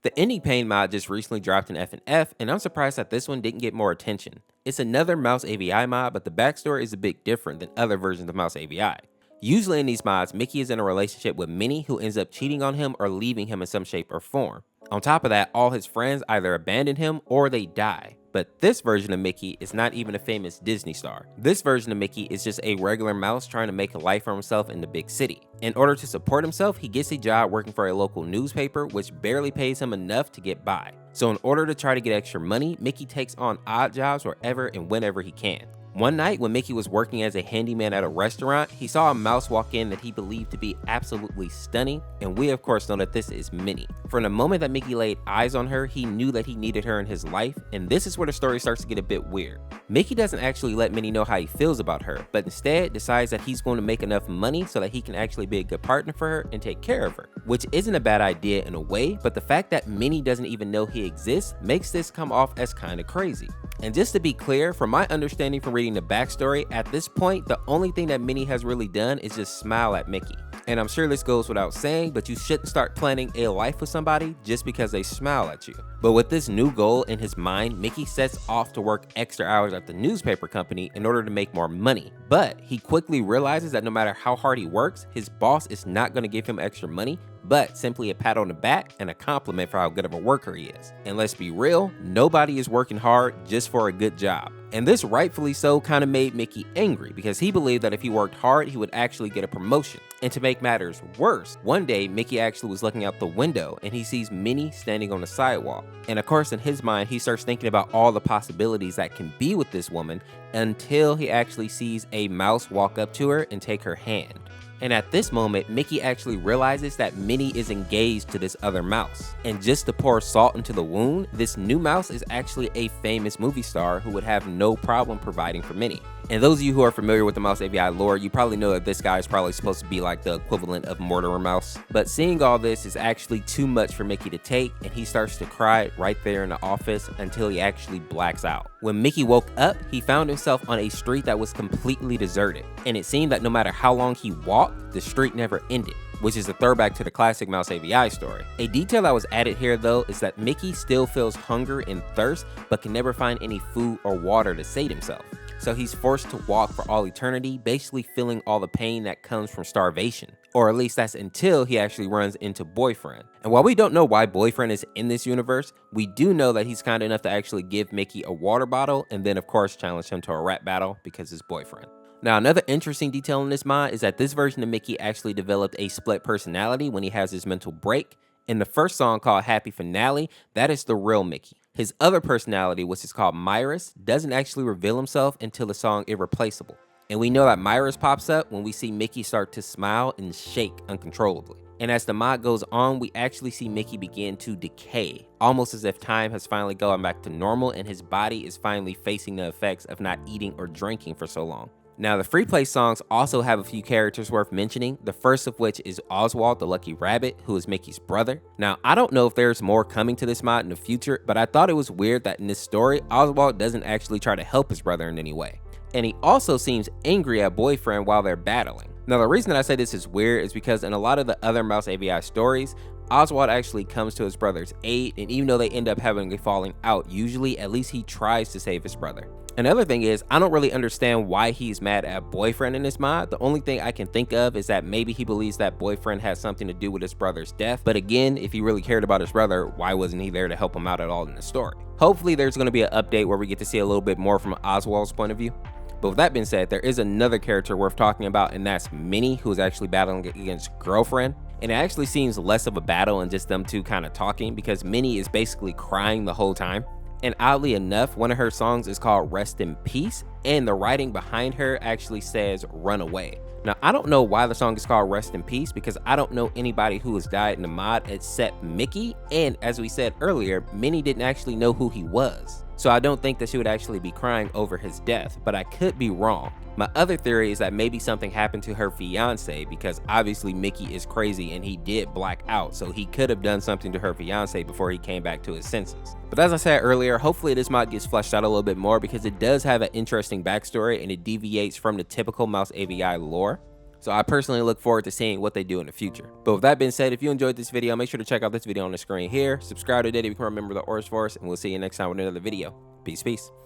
The Ending Pain mod just recently dropped in FNF, and I'm surprised that this one didn't get more attention. It's another Mouse AVI mod, but the backstory is a bit different than other versions of Mouse AVI. Usually in these mods, Mickey is in a relationship with Minnie, who ends up cheating on him or leaving him in some shape or form. On top of that, all his friends either abandon him or they die. But this version of Mickey is not even a famous Disney star. This version of Mickey is just a regular mouse trying to make a life for himself in the big city. In order to support himself, he gets a job working for a local newspaper, which barely pays him enough to get by. So in order to try to get extra money, Mickey takes on odd jobs wherever and whenever he can. One night, when Mickey was working as a handyman at a restaurant, he saw a mouse walk in that he believed to be absolutely stunning, and we of course know that this is Minnie. From the moment that Mickey laid eyes on her, he knew that he needed her in his life, and this is where the story starts to get a bit weird. Mickey doesn't actually let Minnie know how he feels about her, but instead decides that he's going to make enough money so that he can actually be a good partner for her and take care of her, which isn't a bad idea in a way, but the fact that Minnie doesn't even know he exists makes this come off as kind of crazy. And just to be clear, from my understanding from reading the backstory, at this point, the only thing that Minnie has really done is just smile at Mickey. And I'm sure this goes without saying, but you shouldn't start planning a life with somebody just because they smile at you. But with this new goal in his mind, Mickey sets off to work extra hours at the newspaper company in order to make more money. But he quickly realizes that no matter how hard he works, his boss is not going to give him extra money, but simply a pat on the back and a compliment for how good of a worker he is. And let's be real, nobody is working hard just for a good job. And this, rightfully so, kind of made Mickey angry because he believed that if he worked hard, he would actually get a promotion. And to make matters worse, one day Mickey actually was looking out the window and he sees Minnie standing on the sidewalk. And of course, in his mind, he starts thinking about all the possibilities that can be with this woman until he actually sees a mouse walk up to her and take her hand. And at this moment, Mickey actually realizes that Minnie is engaged to this other mouse. And just to pour salt into the wound, this new mouse is actually a famous movie star who would have no problem providing for Minnie. And those of you who are familiar with the Mouse AVI lore, you probably know that this guy is probably supposed to be like the equivalent of Mortimer Mouse. But seeing all this is actually too much for Mickey to take, and he starts to cry right there in the office until he actually blacks out. When Mickey woke up, he found himself on a street that was completely deserted, and it seemed that no matter how long he walked, the street never ended, which is a throwback to the classic Mouse AVI story. A detail that was added here though is that Mickey still feels hunger and thirst, but can never find any food or water to sate himself. So he's forced to walk for all eternity, basically feeling all the pain that comes from starvation. Or at least that's until he actually runs into Boyfriend. And while we don't know why Boyfriend is in this universe, we do know that he's kind enough to actually give Mickey a water bottle and then of course challenge him to a rap battle because it's Boyfriend. Now, another interesting detail in this mod is that this version of Mickey actually developed a split personality when he has his mental break. In the first song called Happy Finale, that is the real Mickey. His other personality, which is called Myris, doesn't actually reveal himself until the song Irreplaceable. And we know that Myris pops up when we see Mickey start to smile and shake uncontrollably. And as the mod goes on, we actually see Mickey begin to decay, almost as if time has finally gone back to normal and his body is finally facing the effects of not eating or drinking for so long. Now, the free play songs also have a few characters worth mentioning, the first of which is Oswald the Lucky Rabbit, who is Mickey's brother. Now, I don't know if there's more coming to this mod in the future, but I thought it was weird that in this story, Oswald doesn't actually try to help his brother in any way. And he also seems angry at Boyfriend while they're battling. Now, the reason that I say this is weird is because in a lot of the other Mouse AVI stories, Oswald actually comes to his brother's aid, and even though they end up having a falling out, usually at least he tries to save his brother. Another thing is, I don't really understand why he's mad at Boyfriend in this mod. The only thing I can think of is that maybe he believes that Boyfriend has something to do with his brother's death. But again, if he really cared about his brother, why wasn't he there to help him out at all in the story? Hopefully there's going to be an update where we get to see a little bit more from Oswald's point of view. But with that being said, there is another character worth talking about, and that's Minnie, who is actually battling against Girlfriend. And it actually seems less of a battle and just them two kind of talking because Minnie is basically crying the whole time. And oddly enough, one of her songs is called Rest in Peace, and the writing behind her actually says Run Away. Now, I don't know why the song is called Rest in Peace because I don't know anybody who has died in the mod except Mickey, and as we said earlier, Minnie didn't actually know who he was. So I don't think that she would actually be crying over his death, but I could be wrong. My other theory is that maybe something happened to her fiance because obviously Mickey is crazy and he did black out, so he could have done something to her fiance before he came back to his senses. But as I said earlier, hopefully this mod gets fleshed out a little bit more because it does have an interesting backstory and it deviates from the typical Mouse AVI lore. So I personally look forward to seeing what they do in the future. But with that being said, if you enjoyed this video, make sure to check out this video on the screen here. Subscribe today to become a member of the Orseofkorse, and we'll see you next time with another video. Peace, peace.